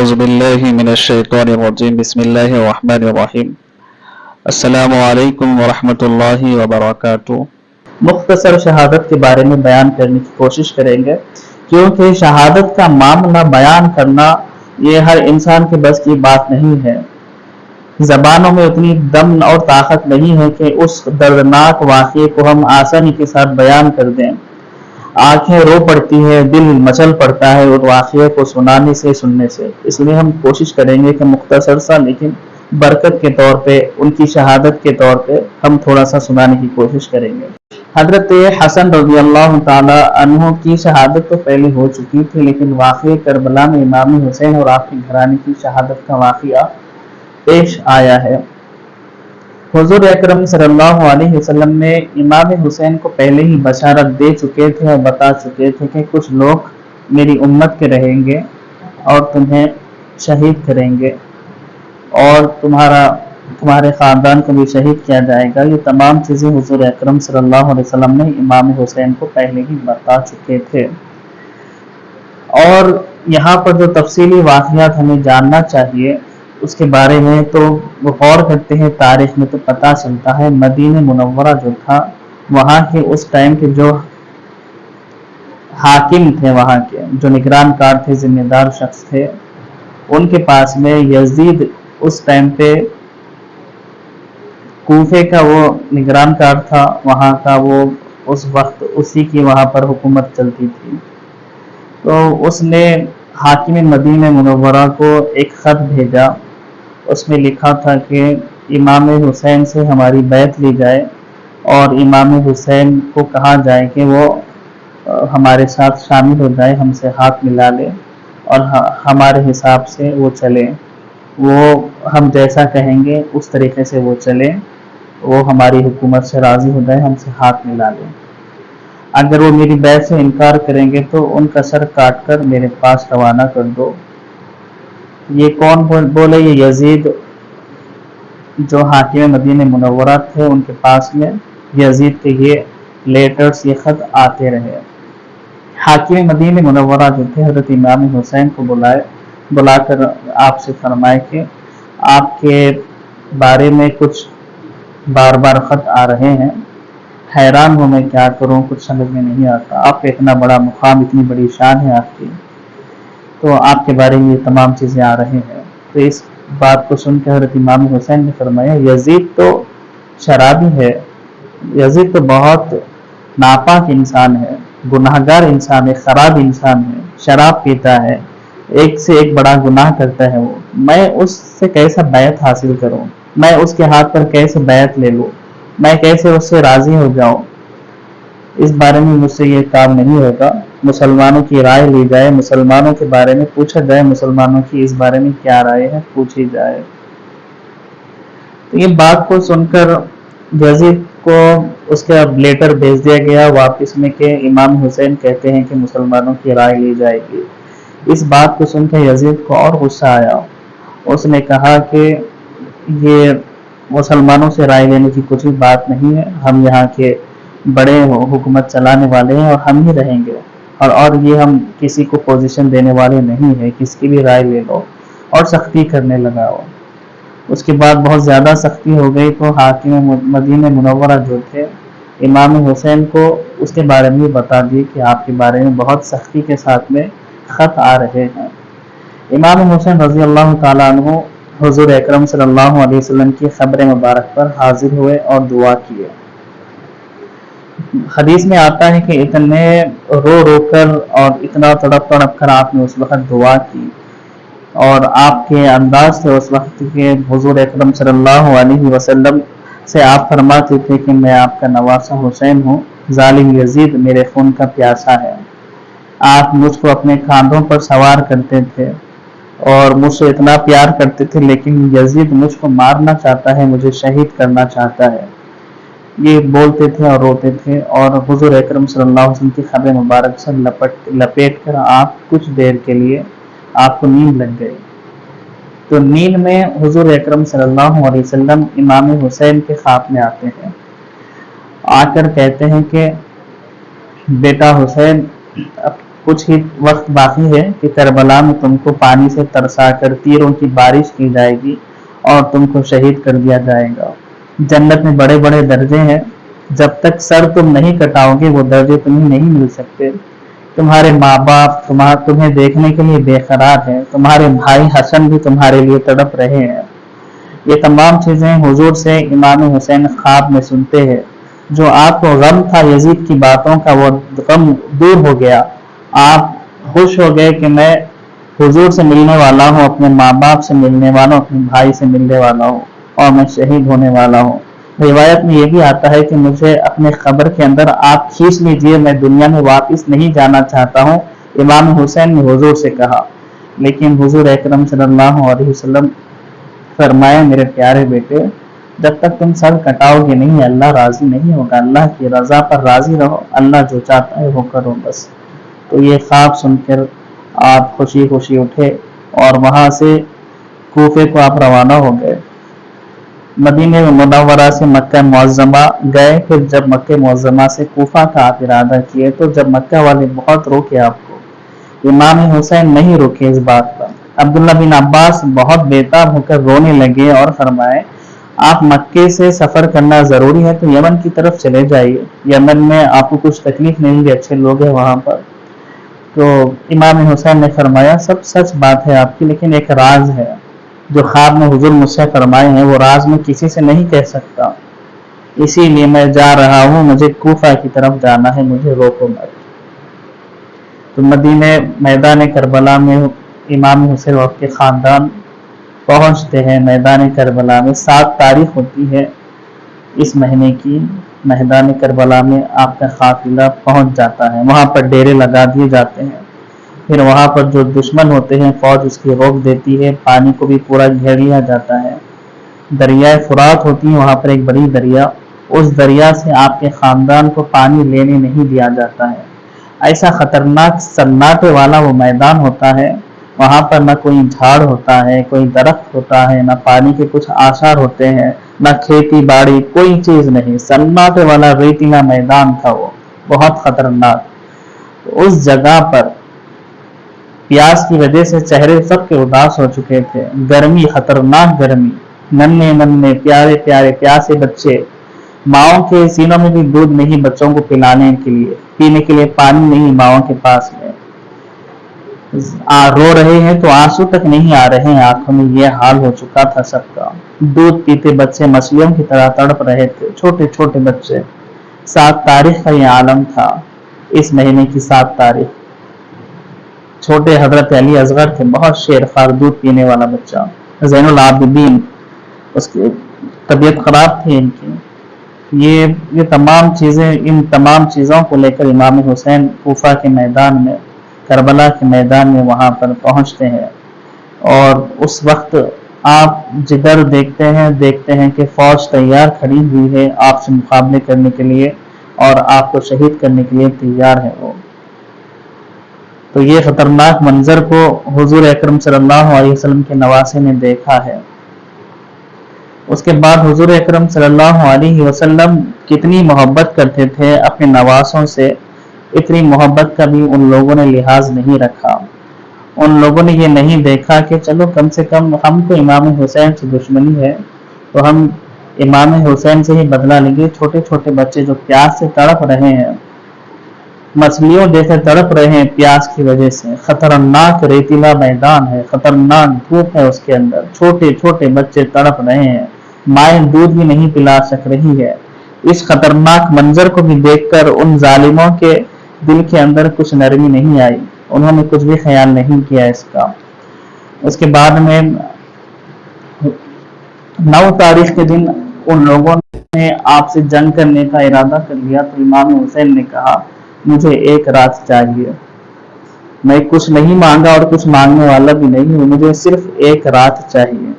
أعوذ بالله من الشيطان الرجيم بسم الله الرحمن الرحيم السلام علیکم ورحمۃ اللہ وبرکاتہ۔ مختصر شہادت کے بارے میں بیان کرنے کی کوشش کریں گے، کیونکہ شہادت کا معاملہ بیان کرنا یہ ہر انسان کے بس کی بات نہیں ہے۔ زبانوں میں اتنی دم اور طاقت نہیں ہے کہ اس دردناک واقعے کو ہم آسانی کے ساتھ بیان کر دیں۔ آنکھیں رو پڑتی ہے، دل مچل پڑتا ہے اور واقعے کو سننے سے۔ اس لیے ہم کوشش کریں گے کہ مختصر سا لیکن برکت کے طور پہ، ان کی شہادت کے طور پہ ہم تھوڑا سا سنانے کی کوشش کریں گے۔ حضرت حسن رضی اللہ تعالی عنہ کی شہادت تو پہلے ہو چکی تھی، لیکن واقعہ کربلا میں امام حسین اور آپ کے گھرانے کی شہادت کا واقعہ پیش آیا ہے۔ حضور اکرم صلی اللہ علیہ وسلم نے امام حسین کو پہلے ہی بشارت دے چکے تھے اور بتا چکے تھے کہ کچھ لوگ میری امت کے رہیں گے اور تمہیں شہید کریں گے اور تمہارے خاندان کو بھی شہید کیا جائے گا۔ یہ تمام چیزیں حضور اکرم صلی اللہ علیہ وسلم نے امام حسین کو پہلے ہی بتا چکے تھے، اور یہاں پر جو تفصیلی واقعات ہمیں جاننا چاہیے اس کے بارے میں تو غور کرتے ہیں تاریخ میں تو پتہ چلتا ہے مدینہ منورہ جو تھا، وہاں کے اس ٹائم کے جو حاکم تھے، وہاں کے جو نگران کار تھے، ذمہ دار شخص تھے، ان کے پاس میں یزید اس ٹائم پہ کوفے کا وہ نگران کار تھا، وہاں کا وہ اس وقت اسی کی وہاں پر حکومت چلتی تھی۔ تو اس نے حاکم مدینہ منورہ کو ایک خط بھیجا، اس میں لکھا تھا کہ امام حسین سے ہماری بیعت لی جائے اور امام حسین کو کہا جائے کہ وہ ہمارے ساتھ شامل ہو جائے، ہم سے ہاتھ ملا لے اور ہمارے حساب سے وہ چلے، وہ ہم جیسا کہیں گے اس طریقے سے وہ چلے، وہ ہماری حکومت سے راضی ہو جائے، ہم سے ہاتھ ملا لے۔ اگر وہ میری بیعت سے انکار کریں گے تو ان کا سر کاٹ کر میرے پاس روانہ کر دو۔ یہ کون بولے؟ یہ یزید جو حاکم مدینہ منورہ تھے، ان کے پاس میں یزید کے یہ لیٹرز، یہ خط آتے رہے۔ حاکم مدینہ منورہ جو تھے حضرت امام حسین کو بلا کر آپ سے فرمائے کہ آپ کے بارے میں کچھ بار بار خط آ رہے ہیں، حیران ہوں میں کیا کروں، کچھ سمجھ میں نہیں آتا، آپ کا اتنا بڑا مقام، اتنی بڑی شان ہے آپ کی، تو آپ کے بارے میں یہ تمام چیزیں آ رہے ہیں۔ تو اس بات کو سن کے حضرت امام حسین نے فرمایا یزید تو شرابی ہے، یزید تو بہت ناپاک انسان ہے، گناہگار انسان ہے، خراب انسان ہے، شراب پیتا ہے، ایک سے ایک بڑا گناہ کرتا ہے، وہ میں اس سے کیسا بیعت حاصل کروں، میں اس کے ہاتھ پر کیسے بیعت لے لوں، میں کیسے اس سے راضی ہو جاؤں، اس بارے میں مجھ سے یہ کام نہیں ہوگا، مسلمانوں کی رائے لی جائے، مسلمانوں کے بارے میں پوچھا جائے، مسلمانوں کی اس بارے میں کیا رائے ہے پوچھی جائے۔ تو یہ بات کو سن کر یزید کو اس کا لیٹر بھیج دیا گیا واپس میں کہ امام حسین کہتے ہیں کہ مسلمانوں کی رائے لی جائے گی۔ اس بات کو سن کے یزید کو اور غصہ آیا، اس نے کہا کہ یہ مسلمانوں سے رائے لینے کی کچھ بھی بات نہیں ہے، ہم یہاں کے بڑے حکومت چلانے والے ہیں اور ہم ہی رہیں گے، اور یہ ہم کسی کو پوزیشن دینے والے نہیں ہیں، کس کی بھی رائے لے لو، اور سختی کرنے لگا ہو۔ اس کے بعد بہت زیادہ سختی ہو گئی تو حاکم مدینہ منورہ جو تھے امام حسین کو اس کے بارے میں بتا دیے کہ آپ کے بارے میں بہت سختی کے ساتھ میں خط آ رہے ہیں۔ امام حسین رضی اللہ تعالیٰ عنہ حضور اکرم صلی اللہ علیہ وسلم کی قبر مبارک پر حاضر ہوئے اور دعا کیے۔ حدیث میں آتا ہے کہ اتنے رو کر اور اتنا تڑپ کر آپ نے اس وقت دعا کی، اور آپ کے انداز سے اس وقت کے حضور اکرم صلی اللہ علیہ وسلم سے آپ فرماتے تھے کہ میں آپ کا نواسہ حسین ہوں، ظالم یزید میرے خون کا پیاسا ہے۔ آپ مجھ کو اپنے کاندھوں پر سوار کرتے تھے اور مجھ سے اتنا پیار کرتے تھے، لیکن یزید مجھ کو مارنا چاہتا ہے، مجھے شہید کرنا چاہتا ہے، یہ بولتے تھے اور روتے تھے۔ اور حضور اکرم صلی اللہ علیہ وسلم کی قبر مبارک سے لپیٹ کر آپ کچھ دیر کے لیے آپ کو نیند لگ گئی۔ تو نیند میں حضور اکرم صلی اللہ علیہ وسلم امام حسین کے خواب میں آتے ہیں، آ کر کہتے ہیں کہ بیٹا حسین، कुछ ही वक्त बाकी है कि करबला में तुमको पानी से तरसा कर तीरों की बारिश की जाएगी और तुमको शहीद कर दिया जाएगा। जन्नत में बड़े बड़े दर्जे हैं, जब तक सर तुम नहीं कटाओगे वो दर्जे तुम्हें नहीं मिल सकते। तुम्हारे माँ बाप तुम्हें देखने के लिए बेकरार हैं, तुम्हारे भाई हसन भी तुम्हारे लिए तड़प रहे हैं। ये तमाम चीजें हुजूर से इमाम हुसैन ख्वाब में सुनते हैं। जो आपको गम था यजीद की बातों का, वो गम दूर हो गया। आप खुश हो गए कि मैं हुजूर से मिलने वाला हूँ, अपने माँ बाप से मिलने वाला हूँ, अपने भाई से मिलने वाला हूँ और मैं शहीद होने वाला हूँ। रिवायत में ये भी आता है कि मुझे अपने कब्र के अंदर आप खींच लीजिए, मैं दुनिया में वापस नहीं जाना चाहता हूँ, इमाम हुसैन ने हुजूर से कहा। लेकिन हुजूर अकरम सल्लल्लाहु अलैहि वसल्लम फरमाया, मेरे प्यारे बेटे, जब तक तुम सर कटाओगे नहीं अल्लाह राजी नहीं होगा। अल्लाह की रजा पर राजी रहो, अल्लाह जो चाहता है वो करो बस। तो ये ख्वाब सुनकर आप खुशी खुशी उठे और वहां से कूफे को आप रवाना हो गए। मदीने मुनव्वरा से मक्का मुअज़्ज़मा गए। फिर जब मक्का मुअज़्ज़मा से कूफा का आप इरादा किए तो जब मक्का वाले बहुत रोके आपको, इमाम हुसैन नहीं रुके इस बात पर। अब्दुल्ला बिन अब्बास बहुत बेताब होकर रोने लगे और फरमाए, आप मक्के से सफर करना जरूरी है तो यमन की तरफ चले जाइए, यमन में आपको कुछ तकलीफ नहीं होगी, अच्छे लोग हैं वहां पर। तो इमाम हुसैन ने फरमाया, सब सच बात है आपकी, लेकिन एक राज है जो ख्वाब में हुजूर मुझसे फरमाए हैं, वो राज मैं किसी से नहीं कह सकता, इसीलिए मैं जा रहा हूँ, मुझे कूफा की तरफ जाना है, मुझे रोको मत। तो मदीने मैदान करबला में इमाम हुसैन और के खानदान पहुंचते हैं। मैदान करबला में 7 तारीख होती है इस महीने की, मैदान करबला में आपका काफिला पहुंच जाता है। वहां पर डेरे लगा दिए जाते हैं। फिर वहां पर जो दुश्मन होते हैं फौज उसकी रोक देती है, पानी को भी पूरा घेर लिया जाता है। दरिया फुरात होती है वहां पर एक बड़ी दरिया, उस दरिया से आपके खानदान को पानी लेने नहीं दिया जाता है। ऐसा खतरनाक सन्नाटे वाला वो मैदान होता है, वहां पर न कोई झाड़ होता है, कोई दरख्त होता है, न पानी के कुछ आसार होते हैं, न खेती बाड़ी, कोई चीज नहीं। सन्नाटे वाला रेतीला मैदान था वो, बहुत खतरनाक। तो उस जगह पर प्यास की वजह से चेहरे सबके उदास हो चुके थे। गर्मी, खतरनाक गर्मी, नन्हे नन्हे प्यारे प्यारे प्यासे बच्चे, माओ के सीनों में भी दूध नहीं बच्चों को पिलाने के लिए, पीने के लिए पानी नहीं माओ के पास में। रो रहे हैं तो आंसू तक नहीं आ रहे हैं आंखों में, ये हाल हो चुका था सबका। दूध पीते बच्चे मछलियों की तरह तड़प रहे थे, छोटे छोटे बच्चे। 7 तारीख का ये आलम था, इस महीने की 7 तारीख। छोटे हजरत अली असगर थे, बहुत शेरखार दूध पीने वाला बच्चा, ज़ैनुल आबिदीन, उसकी तबीयत खराब थी इनकी। ये तमाम चीजें, इन तमाम चीजों को लेकर इमाम हुसैन कूफा के मैदान में, करबला के मैदान में वहां पर पहुंचते हैं। और उस वक्त आप जिधर देखते हैं कि फौज तैयार खड़ी हुई है आपसे मुकाबले करने के लिए और आपको शहीद करने के लिए तैयार है वो। तो ये खतरनाक मंजर को हुजूर अकरम सल्लल्लाहु अलैहि वसल्लम के नवासे ने देखा है। उसके बाद हुजूर अकरम सल्लल्लाहु अलैहि वसल्लम कितनी मोहब्बत करते थे अपने नवासों से, इतनी मोहब्बत का भी उन लोगों ने लिहाज नहीं रखा। उन लोगों ने ये नहीं देखा कि चलो कम से कम हमको इमाम हुसैन से दुश्मनी है तो हम इमाम हुसैन से ही बदला लेंगे। छोटे छोटे बच्चे जो प्यास से तड़प रहे हैं, मछलियों जैसे तड़प रहे हैं प्यास की वजह से, खतरनाक रेतीला मैदान है, खतरनाक धूप है उसके अंदर, छोटे छोटे बच्चे तड़प रहे हैं, माएं दूध भी नहीं पिला सक रही है। इस खतरनाक मंजर को भी देखकर उन जालिमों के दिल के अंदर कुछ नरमी नहीं आई, उन्होंने कुछ भी ख्याल नहीं किया इसका। उसके बाद में 9 तारीख के दिन उन लोगों ने आपसे जंग करने का इरादा कर लिया। तो इमाम हुसैन ने कहा, मुझे एक रात चाहिए, मैं कुछ नहीं मांगा और कुछ मांगने वाला भी नहीं हूं, मुझे सिर्फ एक रात चाहिए।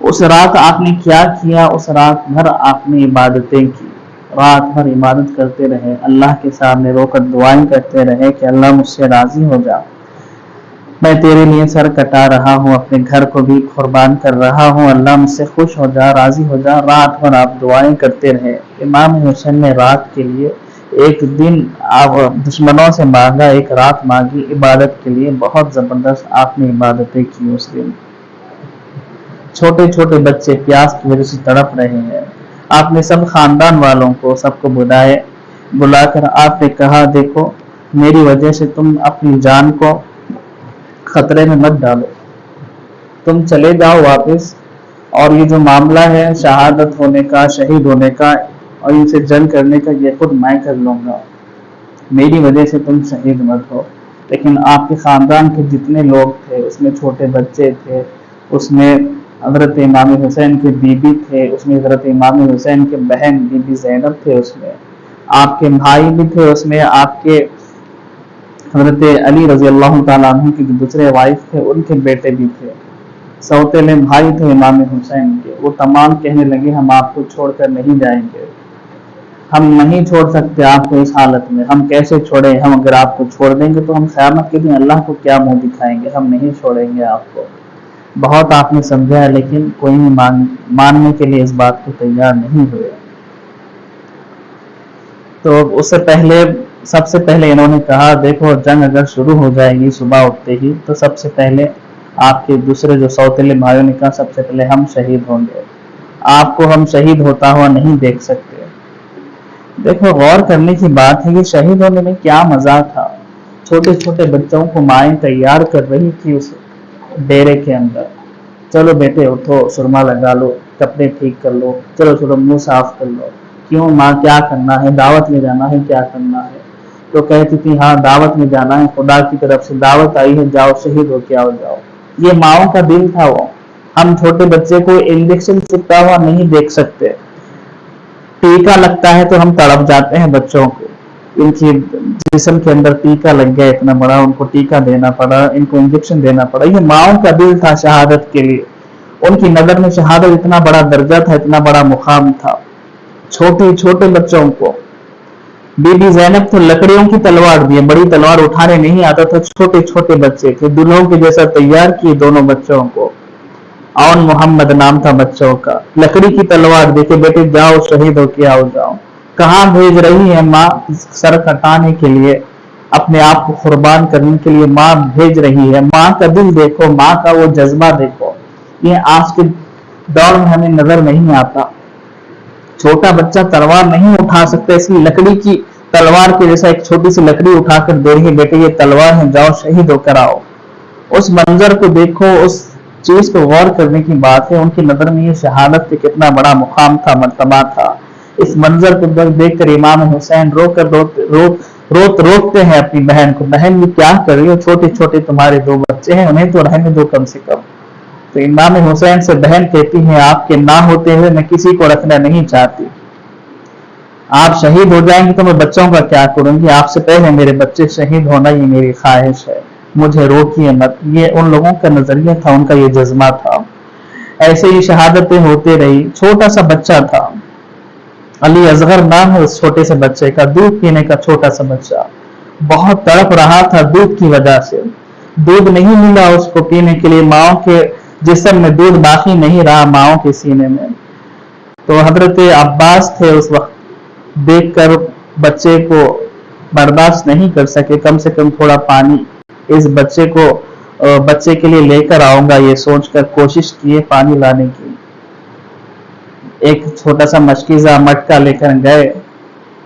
उस रात आपने क्या किया? उस रात भर आपने इबादतें की, रात भर इबादत करते रहे, अल्लाह के सामने रोकर दुआएं करते रहे कि अल्लाह मुझसे राजी हो जा, मैं तेरे लिए सर कटा रहा हूँ, अपने घर को भी कुर्बान कर रहा हूँ, अल्लाह मुझसे खुश हो जा, राजी हो जा। रात भर आप दुआएं करते रहे। इमाम हुसैन ने रात के लिए ایک دن آپ دشمنوں سے مانگا، ایک رات مانگی عبادت کے لیے، بہت زبردست آپ نے عبادتیں کی اس دن۔ چھوٹے چھوٹے بچے پیاس کی وجہ سے تڑپ رہے ہیں، آپ نے سب خاندان والوں کو سب کو بلا کر آپ نے کہا دیکھو میری وجہ سے تم اپنی جان کو خطرے میں مت ڈالو، تم چلے جاؤ واپس، اور یہ جو معاملہ ہے شہادت ہونے کا، شہید ہونے کا اور ان سے جنگ کرنے کا، یہ خود میں کر لوں گا، میری وجہ سے تم شہید مت ہو۔ لیکن آپ کے خاندان کے جتنے لوگ تھے، اس میں چھوٹے بچے تھے، اس میں حضرت امام حسین کے بیوی تھے، اس میں حضرت امام حسین کے بہن بی بی زینب تھے، اس میں آپ کے بھائی بھی تھے، اس میں آپ کے حضرت علی رضی اللہ تعالیٰ عنہ کے جو دوسرے وائف تھے ان کے بیٹے بھی تھے، سوتیلے بھائی تھے امام حسین کے۔ وہ تمام کہنے لگے ہم آپ کو چھوڑ کر نہیں جائیں گے، ہم نہیں چھوڑ سکتے آپ کو اس حالت میں، ہم کیسے چھوڑیں، ہم اگر آپ کو چھوڑ دیں گے تو ہم قیامت کے دن اللہ کو کیا منہ دکھائیں گے، ہم نہیں چھوڑیں گے آپ کو۔ بہت آپ نے سمجھا ہے لیکن کوئی ماننے کے لیے اس بات کو تیار نہیں ہوئے۔ تو اس سے پہلے سب سے پہلے انہوں نے کہا دیکھو جنگ اگر شروع ہو جائے گی صبح اٹھتے ہی تو سب سے پہلے آپ کے دوسرے جو سوتیلے بھائیوں نے کہا سب سے پہلے ہم شہید ہوں گے، آپ کو ہم شہید ہوتا ہوا نہیں دیکھ سکتے۔ دیکھو غور کرنے کی بات ہے کہ شہید ہونے میں کیا مزہ تھا، چھوٹے چھوٹے بچوں کو مائیں تیار کر رہی تھی اس ڈیرے کے اندر، چلو بیٹے اٹھو سرما لگا لو، کپڑے ٹھیک کر لو، چلو چلو منہ صاف کر لو، کیوں ماں کیا کرنا ہے، دعوت میں جانا ہے، کیا کرنا ہے؟ تو کہتی تھی ہاں دعوت میں جانا ہے، خدا کی طرف سے دعوت آئی ہے، جاؤ شہید ہو کے آؤ جاؤ۔ یہ ماؤں کا دل تھا وہ۔ ہم چھوٹے بچے کو انجیکشن چپتا ہوا نہیں دیکھ سکتے، ٹیکا لگتا ہے تو ہم تڑپ جاتے ہیں بچوں کو، ان کی جسم کے اندر ٹیکا لگ گیا اتنا بڑا، ان کو ٹیکا دینا پڑا، ان کو انجیکشن دینا پڑا۔ یہ ماؤں کا دل تھا شہادت کے لیے، ان کی نظر میں شہادت اتنا بڑا درجہ تھا، اتنا بڑا مقام تھا۔ چھوٹے چھوٹے بچوں کو بی بی زینب تو لکڑیوں کی تلوار دی، بڑی تلوار اٹھانے نہیں آتا تھا، چھوٹے چھوٹے بچے تھے، دلہوں کے جیسا تیار کیے دونوں بچوں کو، اون محمد نام تھا بچوں کا، لکڑی کی تلوار دے کے بیٹے جاؤ شہید ہو کے آؤ جاؤ۔ کہاں بھیج رہی ہے ماں سر کٹانے کے لیے، اپنے آپ کو قربان کرنے کے لیے ماں بھیج رہی ہے۔ ماں کا دل دیکھو، ماں کا وہ جذبہ دیکھو، یہ آج کے دور میں ہمیں نظر نہیں آتا۔ چھوٹا بچہ تلوار نہیں اٹھا سکتا، اس لیے لکڑی کی تلوار کے جیسا ایک چھوٹی سی لکڑی اٹھا کر دے رہی ہے، بیٹے یہ تلوار ہے جاؤ شہید ہو کر آؤ۔ اس منظر کو دیکھو، اس چیز کو غور کرنے کی بات ہے، ان کی نظر میں یہ شہادت کے کتنا بڑا مقام تھا، مرتبہ تھا۔ اس منظر کو دیکھ کر امام حسین روکتے ہیں اپنی بہن کو، بہن یہ کیا کر رہی ہو، چھوٹے چھوٹے تمہارے دو بچے ہیں، انہیں تو رہنے دو کم سے کم۔ تو امام حسین سے بہن کہتی ہیں آپ کے نہ ہوتے ہوئے میں کسی کو رکھنا نہیں چاہتی، آپ شہید ہو جائیں گے تو میں بچوں کا کیا کروں گی، آپ سے پہلے میرے بچے شہید ہونا یہ میری خواہش ہے، مجھے روکیے مت۔ یہ ان لوگوں کا نظریہ تھا، ان کا یہ جذبہ تھا۔ ایسے ہی شہادتیں ہوتے رہی۔ چھوٹا سا بچہ تھا، علی اصغر نام ہے اس چھوٹے سے بچے کا، دودھ پینے کا چھوٹا سا بچہ، بہت تڑپ رہا تھا دودھ کی وجہ سے، دودھ نہیں ملا اس کو پینے کے لیے، ماؤں کے جسم میں دودھ باقی نہیں رہا، ماؤں کے سینے میں۔ تو حضرت عباس تھے اس وقت، دیکھ کر بچے کو برداشت نہیں کر سکے، کم سے کم تھوڑا پانی اس بچے کے لیے لے کر آؤں گا یہ سوچ کر کوشش کیے پانی لانے کی۔ ایک چھوٹا سا مشکیزہ مٹکا لے کر گئے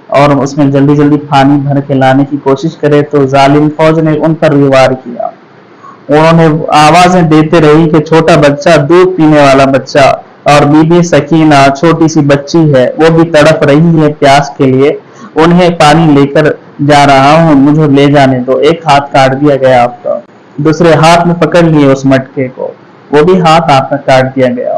اور اس میں جلدی جلدی پانی بھر کے لانے کی کوشش کرے تو ظالم فوج نے ان پر وار کیا۔ انہوں نے آوازیں دیتے رہی کہ چھوٹا بچہ، دودھ پینے والا بچہ، اور بی بی سکینہ چھوٹی سی بچی ہے، وہ بھی تڑپ رہی ہے پیاس کے لیے، انہیں پانی لے کر جا رہا ہوں، مجھے لے جانے دو۔ ایک ہاتھ کاٹ دیا گیا آپ کا، دوسرے ہاتھ میں پکڑ لیے اس مٹکے کو، وہ بھی ہاتھ آپ کا کاٹ دیا گیا۔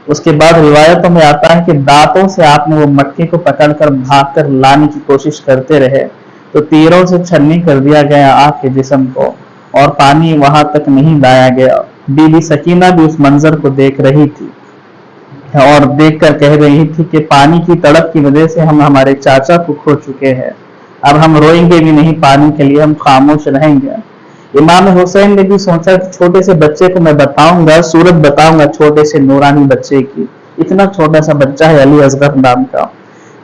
اس کے بعد روایتوں میں آتا ہے کہ دانتوں سے آپ نے وہ مٹکے کو پکڑ کر بھاگ کر لانے کی کوشش کرتے رہے تو تیروں سے چھلنی کر دیا گیا آپ کے جسم کو، اور پانی وہاں تک نہیں لایا گیا۔ بی بی سکینہ بھی اس منظر کو دیکھ رہی تھی اور دیکھ کر کہہ رہی تھی کہ پانی کی تڑپ کی وجہ سے ہم ہمارے چاچا کو کھو چکے ہیں، اب ہم روئیں گے بھی نہیں پانی کے لیے، ہم خاموش رہیں گے۔ امام حسین نے بھی سوچا کہ چھوٹے سے بچے کو میں بتاؤں گا، صورت بتاؤں گا چھوٹے سے نورانی بچے کی، اتنا چھوٹا سا بچہ ہے علی اصغر نام کا،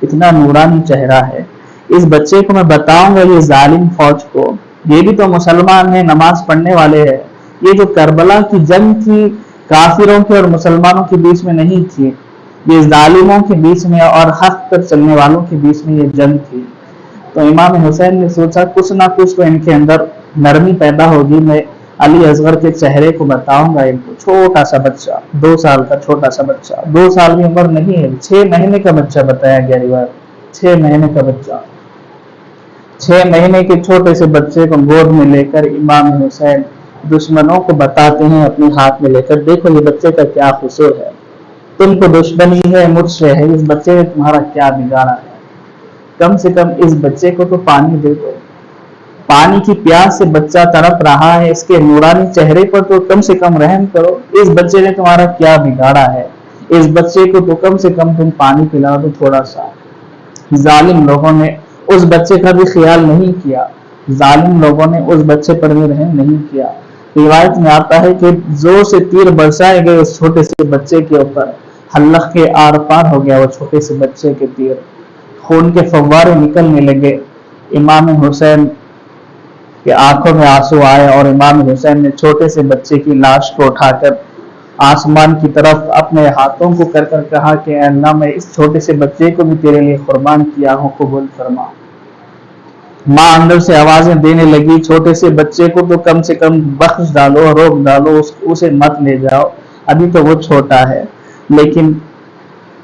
اتنا نورانی چہرہ ہے، इस बच्चे को मैं बताऊंगा ये जालिम फौज को, ये भी तो मुसलमान है, नमाज पढ़ने वाले हैं। ये जो करबला की जंग थी काफिरों के और मुसलमानों के बीच में नहीं थी, ये जालिमों के बीच में और हक पर चलने वालों के बीच में ये जंग थी। तो इमाम हुसैन ने सोचा कुछ ना कुछ तो इनके अंदर नरमी पैदा होगी, मैं अली असगर के चेहरे को बताऊंगा इनको। छोटा सा बच्चा, 2 साल का छोटा सा बच्चा, 2 साल की उम्र नहीं है, 6 महीने का बच्चा बताया गया रिवायत, 6 महीने का बच्चा। 6 महीने के छोटे से बच्चे को गोद में लेकर इमाम हुसैन दुश्मनों को बताते हैं अपने हाथ में लेकर, देखो ये बच्चे का क्या कसूर है, तुमको दुश्मनी है मुझसे है, इस बच्चे ने तुम्हारा क्या बिगाड़ा है, कम से कम इस बच्चे को तो पानी दे दो। पानी की प्यास से बच्चा तड़प रहा है, इसके नूरानी चेहरे पर तो कम से कम रहम करो, इस बच्चे ने तुम्हारा क्या बिगाड़ा है, इस बच्चे को तो कम से कम तुम पानी पिला दो थोड़ा सा। जालिम लोगों ने उस बच्चे का भी ख्याल नहीं किया, जालिम लोगों ने उस बच्चे पर भी रहम नहीं किया। रिवायत में आता है कि जोर से तीर बरसाए गए उस छोटे से बच्चे के ऊपर, हल्लक के आर पार हो गया वो छोटे से बच्चे के तीर, खून के फव्वारे निकलने लगे। इमाम हुसैन के आंखों में आंसू आए और इमाम हुसैन ने छोटे से बच्चे की लाश को उठाकर आसमान की तरफ अपने हाथों को कर कर कहा कि अल्लाह मैं इस छोटे से बच्चे को भी तेरे लिए कुर्बान किया हूं, कबूल फरमा। माँ अंदर से आवाजें देने लगी, छोटे से बच्चे को तो कम से कम बख्श डालो, रोक डालो, उसे मत ले जाओ, अभी तो वो छोटा है। लेकिन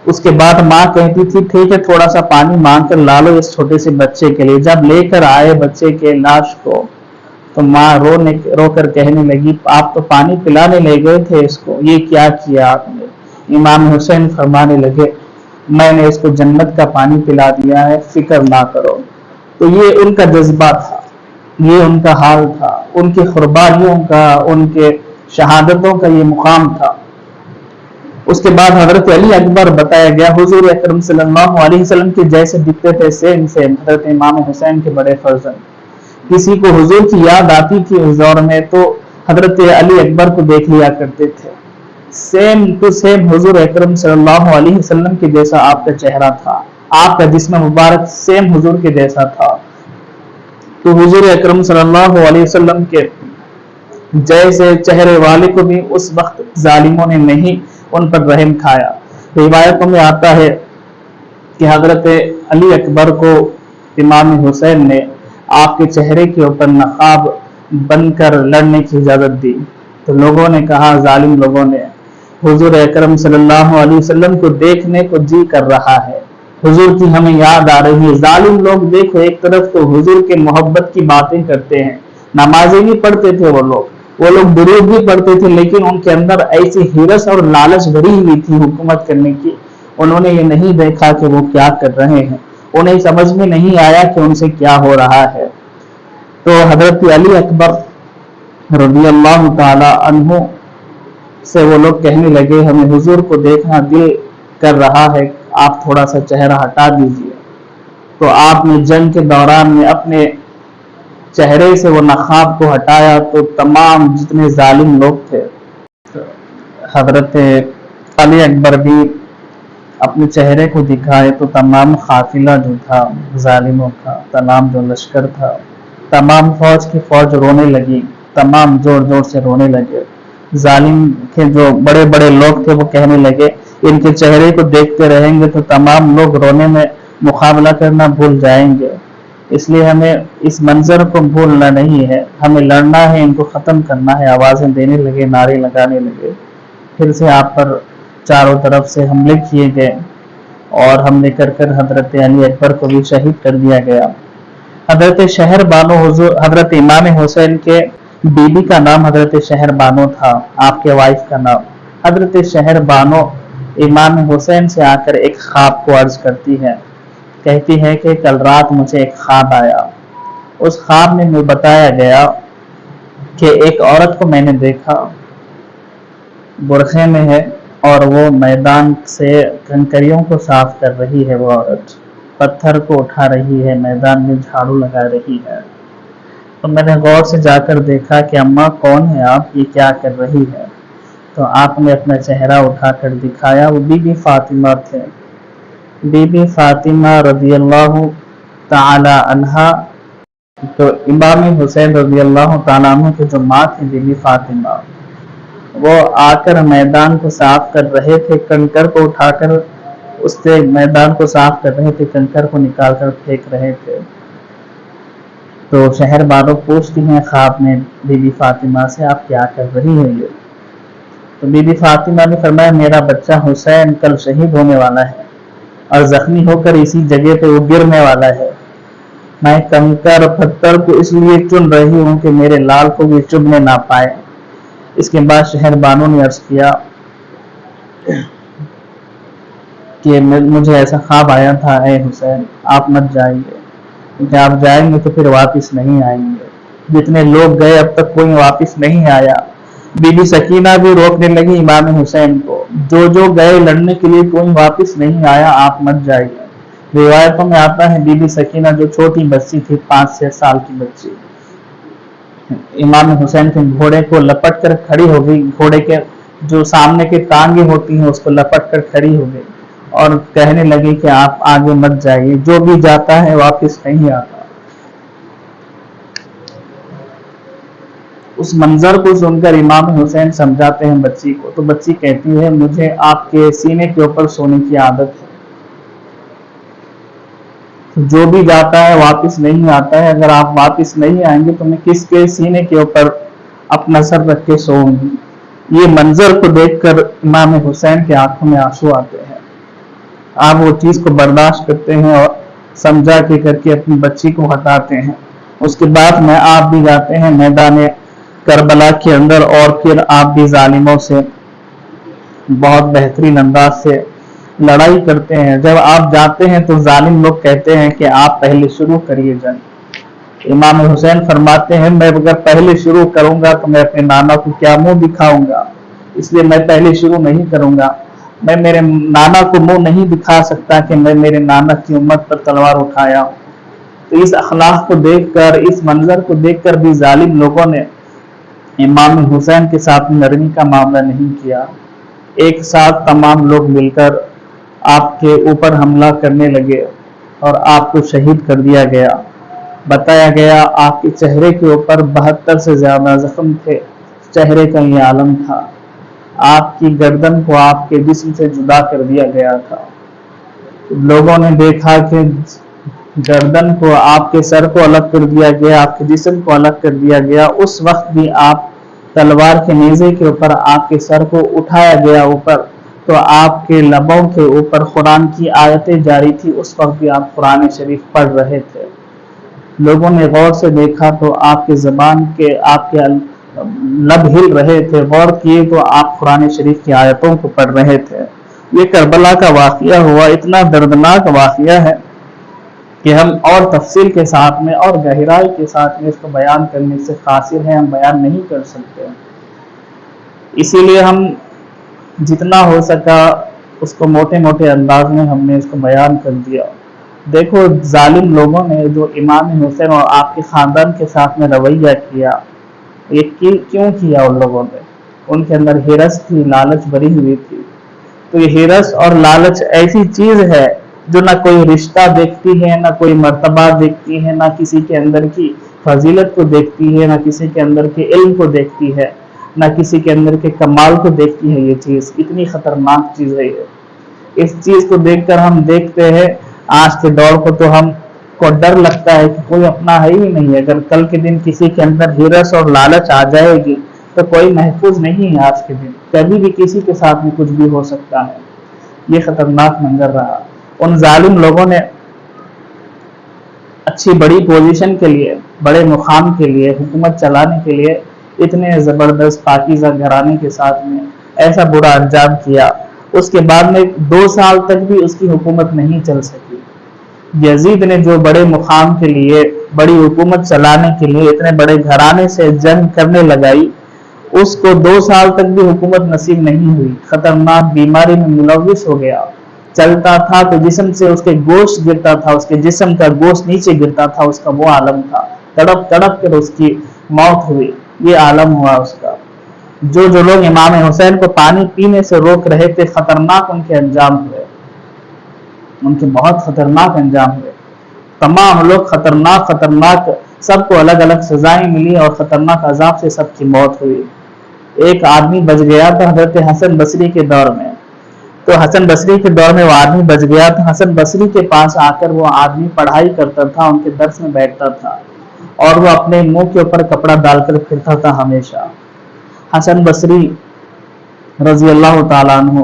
उसके बाद माँ कहती थी ठीक है थोड़ा सा पानी मांग कर ला लो इस छोटे से बच्चे के लिए। जब लेकर आए बच्चे के लाश को तो माँ रोकर कहने लगी आप तो पानी पिलाने ले गए थे इसको, ये क्या किया आपने। इमाम हुसैन फरमाने लगे मैंने इसको जन्नत का पानी पिला दिया है, फिक्र ना करो। तो ये उनका जज्बा था, ये उनका हाल था, उनकी कुर्बानियों का, उनके शहादतों का ये मुकाम था। उसके बाद हजरत अली अकबर बताया गया हुजूर अकरम सल्लल्लाहु अलैहि वसल्लम के जैसे दिखते थे, सेम सेम हजरत इमाम हुसैन के बड़े फर्जंद। किसी को हुजूर की याद आती थी उस दौर में तो हजरत अली अकबर को देख लिया करते थे, सेम टू सेम हुजूर अकरम सल्लल्लाहु अलैहि वसल्लम के जैसा आपका चेहरा था, आपका जिस्म मुबारक सेम हुजूर के जैसा था। तो हुजूर अकरम सल्लल्लाहु अलैहि वसल्लम के जैसे चेहरे वाले को भी उस वक्त जालिमों ने नहीं उन पर रहम खाया। रिवायतों में आता है कि हजरत अली अकबर को इमाम हुसैन ने आपके चेहरे के ऊपर नकाब बनकर लड़ने की इजाजत दी। तो लोगों ने कहा, जालिम लोगों ने, हुजूर अकरम सल्लल्लाहु अलैहि वसल्लम को देखने को जी कर रहा है, हुजूर की हमें याद आ रही है। जालिम लोग देखो एक तरफ तो हुजूर के मोहब्बत की बातें करते हैं, नमाजें भी पढ़ते थे वो लोग दुरूद भी पढ़ते थे, लेकिन उनके अंदर ऐसी हिरस और लालच भरी हुई थी हुकूमत करने की। उन्होंने ये नहीं देखा कि वो क्या कर रहे हैं, उन्हें समझ में नहीं आया कि उनसे क्या हो रहा है। तो हजरत अली अकबर रज़ियल्लाहु ताला अन्हु से वो लोग कहने लगे हमें हुजूर को देखना दिल कर रहा है, आप थोड़ा सा चेहरा हटा दीजिए। तो आपने जंग के दौरान में अपने चेहरे से वो नकाब को हटाया तो तमाम जितने जालिम लोग थे, हजरत अली अकबर भी अपने चेहरे को दिखाए तो तमाम काफिला जो था जालिमों का, तमाम जो लश्कर था, तमाम फौज की फौज रोने लगी, तमाम जोर जोर से रोने लगे। जालिम के जो बड़े बड़े लोग थे वो कहने लगे इनके चेहरे को देखते रहेंगे तो तमाम लोग रोने में मुकाबला करना भूल जाएंगे, इसलिए हमें इस मंजर को भूलना नहीं है, हमें लड़ना है, इनको खत्म करना है। आवाजें देने लगे, नारे लगाने लगे। फिर से आप पर चारों तरफ से हमले किए गए और हमले कर कर हजरत अली अकबर को भी शहीद कर दिया गया। हजरत शहर बानो हुजूर, हजरत इमाम हुसैन के बीबी का नाम हजरत शहर बानो था, आपके वाइफ का नाम। हजरत शहर बानो इमाम हुसैन से आकर एक ख्वाब को अर्ज करती है, कहती है कि कल रात मुझे एक ख्वाब आया, उस ख्वाब में मुझे बताया गया कि एक औरत को मैंने देखा, बुरखे में है और वो मैदान से कंकरियों को साफ कर रही है, वो औरत पत्थर को उठा रही है, मैदान में झाड़ू लगा रही है। तो मैंने गौर से जाकर देखा कि अम्मा कौन है आप, ये क्या कर रही है। तो आपने अपना चेहरा उठाकर दिखाया, वो बीबी फातिमा थे, बीबी फातिमा रज़ियल्लाहु ताला अन्हा, तो इमाम हुसैन रज़ी अल्लाह ताला अन्हु की जो माँ थी बीबी फातिमा, वो आकर मैदान को साफ कर रहे थे, कंकड़ को उठाकर उससे मैदान को साफ कर रहे थे, कंकड़ को निकाल कर फेंक रहे थे। तो शहर वालों पूछती हैं ख्वाब में बीबी फातिमा से, आप क्या कर रही हैं ये? तो बीबी फातिमा ने फरमाया, मेरा बच्चा हुसैन कल शहीद होने वाला है और जख्मी होकर इसी जगह पे वो गिरने वाला है। मैं कंकड़ पत्थर को इसलिए चुन रही हूँ कि मेरे लाल को भी चुभने ना पाए। इसके बाद शहर बानों ने अर्ज किया कि मुझे ऐसा ख्वाब आया था, ए हुसैन आप मत जाइए, क्योंकि आप जाएंगे तो फिर वापस नहीं आएंगे। जितने लोग गए अब तक कोई वापस नहीं आया। बीबी सकीना भी रोकने लगी इमाम हुसैन को, जो गए लड़ने के लिए कोई वापस नहीं आया, आप मत जाइए। रिवायतों में आता है बीबी सकीना जो छोटी बच्ची थी, 5-6 साल की बच्ची, इमाम हुसैन के घोड़े को लपट कर खड़ी हो गई। घोड़े के जो सामने के टांगे होती हैं उसको लपट कर खड़ी हो गई और कहने लगी कि आप आगे मत जाइए, जो भी जाता है वापस नहीं आता। उस मंजर को सुनकर इमाम हुसैन समझाते हैं बच्ची को, तो बच्ची कहती है, मुझे आपके सीने के ऊपर सोने की आदत है, जो भी जाता है वापस नहीं आता है। अगर आप वापस नहीं आएंगे तो मैं किसके सीने के ऊपर अपना सर रख के सोऊंगी। ये मंजर को देखकर इमाम हुसैन के आंखों में आंसू आते हैं। आप वो चीज को बर्दाश्त करते हैं और समझा के करके अपनी बच्ची को हटाते हैं। उसके बाद में आप भी जाते हैं मैदान करबला के अंदर और फिर आप भी जालिमों से बहुत बेहतरीन अंदाज से लड़ाई करते हैं। जब आप जाते हैं तो जालिम लोग कहते हैं कि आप पहले शुरू करिए जंग। इमाम हुसैन फरमाते हैं, मैं अगर पहले शुरू करूंगा तो मैं अपने नाना को क्या मुंह दिखाऊंगा, इसलिए मैं पहले शुरू नहीं करूंगा। मैं मेरे नाना को मुंह नहीं दिखा सकता कि मैं मेरे नाना की उम्मत पर तलवार उठाया। तो इस अखलाक को देखकर, इस मंजर को देखकर भी जालिम लोगों ने इमाम हुसैन के साथ नरमी का मामला नहीं किया। एक साथ तमाम लोग मिलकर आपके ऊपर हमला करने लगे और आपको शहीद कर दिया गया। बताया गया आपके चेहरे के ऊपर 72 से ज्यादा जख्म थे। चेहरे का ये आलम था। आपकी गर्दन को आपके जिस्म से जुदा कर दिया गया था। लोगों ने देखा कि गर्दन को, आपके सर को अलग कर दिया गया, आपके जिस्म को अलग कर दिया गया। उस वक्त भी आप तलवार के नेज़े के ऊपर आपके सर को उठाया गया ऊपर, तो आपके लबों के ऊपर कुरान की आयतें जारी थी। उस वक्त भी आप कुरान शरीफ पढ़ रहे थे। लोगों ने गौर से देखा तो आपके ज़बान के, आपके लब हिल रहे थे। गौर किए तो आप कुरान शरीफ की आयतों को पढ़ रहे थे। ये करबला का वाक़या हुआ, इतना दर्दनाक वाक़या है कि हम और तफसील के साथ में और गहराई के साथ में इसको बयान करने से कासिर हैं, हम बयान नहीं कर सकते। इसीलिए हम जितना हो सका उसको मोटे मोटे अंदाज में हमने इसको बयान कर दिया। देखो, जालिम लोगों ने जो इमाम हुसैन और आपके खानदान के साथ में रवैया किया, ये क्यों किया? उन लोगों ने, उनके अंदर हिरस थी, लालच भरी हुई थी। तो ये हिरस और लालच ऐसी चीज है जो ना कोई रिश्ता देखती है, ना कोई मर्तबा देखती है, ना किसी के अंदर की फजीलत को देखती है, ना किसी के अंदर के इल्म को देखती है, ना किसी के अंदर के कमाल को देखती है। ये चीज इतनी खतरनाक चीज है ये। इस चीज को देखकर हम देखते हैं आज के दौर को, तो हम को डर लगता है कि कोई अपना है ही नहीं। अगर कल के दिन किसी के अंदर हिरस और लालच आ जाएगी तो कोई महफूज नहीं है। आज के दिन कभी भी किसी के साथ में कुछ भी हो सकता है। ये खतरनाक मंजर रहा। उन जालिम लोगों ने अच्छी बड़ी पोजीशन के लिए, बड़े मुकाम के लिए, हुकूमत चलाने के लिए इतने जबरदस्त पाकीज़ा घराने के साथ में ऐसा बुरा अंजाम किया। उसके बाद में 2 साल तक भी उसकी हुकूमत नहीं चल सकी। यजीद ने जो बड़े मुकाम के लिए, बड़ी हुकूमत चलाने के लिए इतने बड़े घराने से जंग करने लगाई, उसको 2 साल तक भी हुकूमत नसीब नहीं हुई। खतरनाक बीमारी में मुलविस हो गया। चलता था तो जिस्म से उसके गोश्त गिरता था, उसके जिस्म का गोश्त नीचे गिरता था, उसका वो आलम था। तड़प तड़प कर उसकी मौत हुई, ये आलम हुआ उसका। जो लोग इमाम हुसैन को पानी पीने से रोक रहे थे, खतरनाक उनके अंजाम हुए, उनके बहुत खतरनाक अंजाम हुए। तमाम लोग खतरनाक खतरनाक, सबको अलग अलग सजाएं मिली और खतरनाक अजाब से सबकी मौत हुई। एक आदमी बच गया था हजरत हसन बसरी के दौर में। तो हसन बसरी के दौर में वो आदमी बच गया था। हसन बसरी के पास आकर वो आदमी पढ़ाई करता था, उनके दर्स में बैठता था और वो अपने मुंह के ऊपर कपड़ा डालकर फिरता था हमेशा। हसन बसरी रजी अल्लाह तआला अन्हु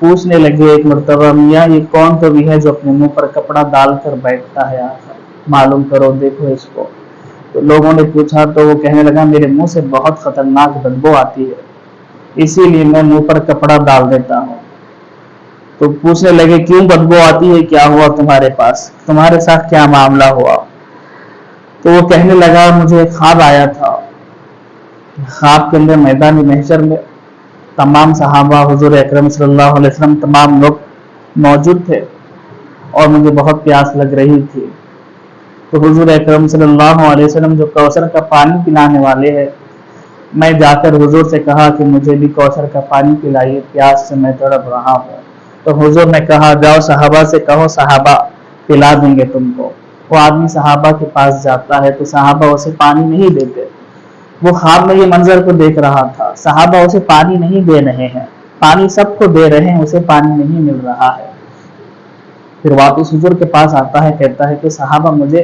पूछने लगे एक मरतबा, मियाँ ये कौन तो भी है जो अपने मुंह पर कपड़ा डालकर बैठता है, आकर मालूम करो, देखो इसको। तो लोगों ने पूछा तो वो कहने लगा, मेरे मुंह से बहुत खतरनाक बदबू आती है, इसीलिए मैं मुंह पर कपड़ा डाल देता हूँ। तो पूछने लगे क्यों बदबू आती है, क्या हुआ तुम्हारे पास, तुम्हारे साथ क्या मामला हुआ। तो वो कहने लगा, मुझे ख्वाब आया था, ख्वाब के अंदर मैदान महशर में तमाम सहाबा, हुजूर अकरम सल्लल्लाहु अलैहि वसल्लम, तमाम लोग मौजूद थे और मुझे बहुत प्यास लग रही थी। तो हुजूर अकरम सल्लल्लाहु अलैहि वसल्लम जो कौसर का पानी पिलाने वाले हैं, मैं जाकर हुजूर से कहा कि मुझे भी कौसर का पानी पिलाइए, प्यास से मैं तड़प रहा हूँ। तो हुजूर ने कहा, जाओ सहाबा से कहो, सहाबा पिला देंगे तुमको। वो आदमी सहाबा के पास जाता है तो सहाबा उसे पानी नहीं देते। वो ख्वाब में ये मंजर को देख रहा था, सहाबा उसे पानी नहीं दे रहे हैं, पानी सबको दे रहे हैं, उसे पानी नहीं मिल रहा है। फिर वापस हुजूर के पास आता है, कहता है कि सहाबा मुझे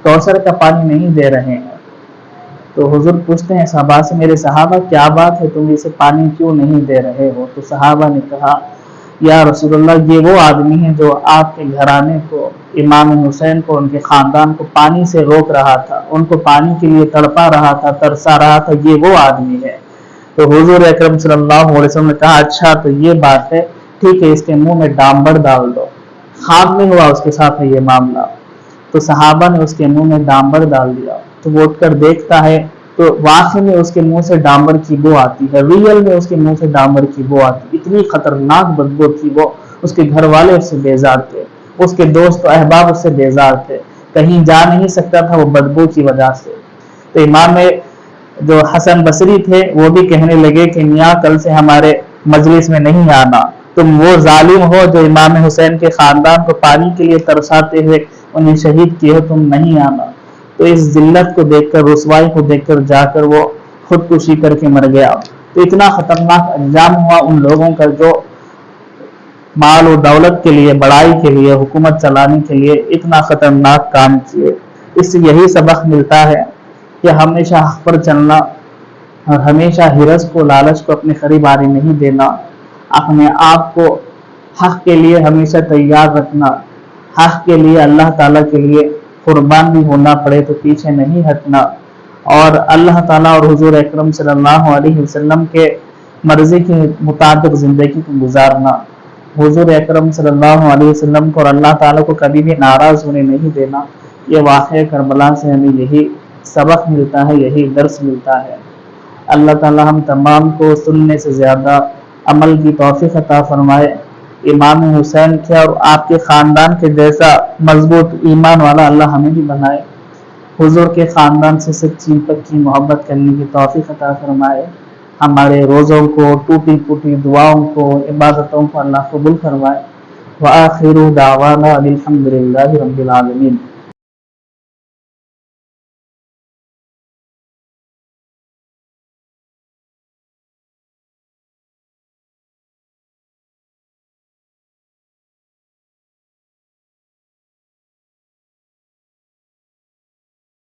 कौसर का पानी नहीं दे रहे हैं। तो हुजूर पूछते हैं सहाबा से, मेरे सहाबा क्या बात है, तुम इसे पानी क्यों नहीं दे रहे हो। तो सहाबा ने कहा, या रसूलुल्लाह, ये वो आदमी है जो आपके घराने को, इमाम हुसैन को, उनके खानदान को पानी से रोक रहा था, उनको पानी के लिए तड़पा रहा था, तरसा रहा था, ये वो आदमी है। तो हुजूर अकरम सल्लल्लाहु अलैहि वसल्लम ने कहा, अच्छा तो ये बात है, ठीक है, इसके मुंह में डांबर डाल दो। ख्वाब में हुआ उसके साथ में ये मामला। तो सहाबा ने उसके मुंह में डांबर डाल दिया। तो वो उठकर देखता है तो वाकई में उसके मुंह से डांबर की बो आती है, रियल में उसके मुंह से डांबर की बो आती। इतनी खतरनाक बदबू थी वो। उसके घर वाले उससे बेजार थे, उसके दोस्त अहबाब उससे बेजार थे, कहीं जा नहीं सकता था वो बदबू की वजह से। तो इमाम जो हसन बसरी थे वो भी कहने लगे कि मियाँ कल से हमारे मजलिस में नहीं आना, तुम वो जालिम हो जो इमाम हुसैन के खानदान को पानी के लिए तरसाते हुए उन्हें शहीद किए हो, तुम नहीं आना। तो इस जिल्लत को देखकर, रुसवाई को देखकर जाकर वो खुदकुशी करके मर गया। तो इतना खतरनाक अंजाम हुआ उन लोगों का जो माल और दौलत के लिए, बड़ाई के लिए, हुकूमत चलाने के लिए इतना खतरनाक काम किए। इससे यही सबक मिलता है कि हमेशा हक पर चलना और हमेशा हिरस को, लालच को अपने करीब आने नहीं देना, अपने आप को हक के लिए हमेशा तैयार रखना, हक के लिए, अल्लाह ताला के लिए कुर्बान भी होना पड़े तो पीछे नहीं हटना, और अल्लाह ताला और हुजूर अकरम सल्लल्लाहु अलैहि वसल्लम के मर्जी के मुताबिक जिंदगी को गुजारना, हुजूर अकरम सल्लल्लाहु अलैहि वसल्लम को और अल्लाह ताला को कभी भी नाराज होने नहीं देना। ये वाक़या करबला से हमें यही सबक मिलता है, यही दर्स मिलता है। अल्लाह ताला हम तमाम को सुनने से ज़्यादा अमल की तौफीक अता फरमाए। इमाम हुसैन के और आपके ख़ानदान के जैसा मजबूत ईमान वाला अल्लाह हमें भी बनाए। हुजूर के ख़ानदान से सच्ची पक्की मोहब्बत करने की तौफीक अता फरमाए। हमारे रोज़ों को, टूटी फूटी दुआओं को, इबादतों को अल्लाह कबूल फरमाए। व आखिरु दावाना अल्हम्दुलिल्लाहि रब्बिल आलमीन।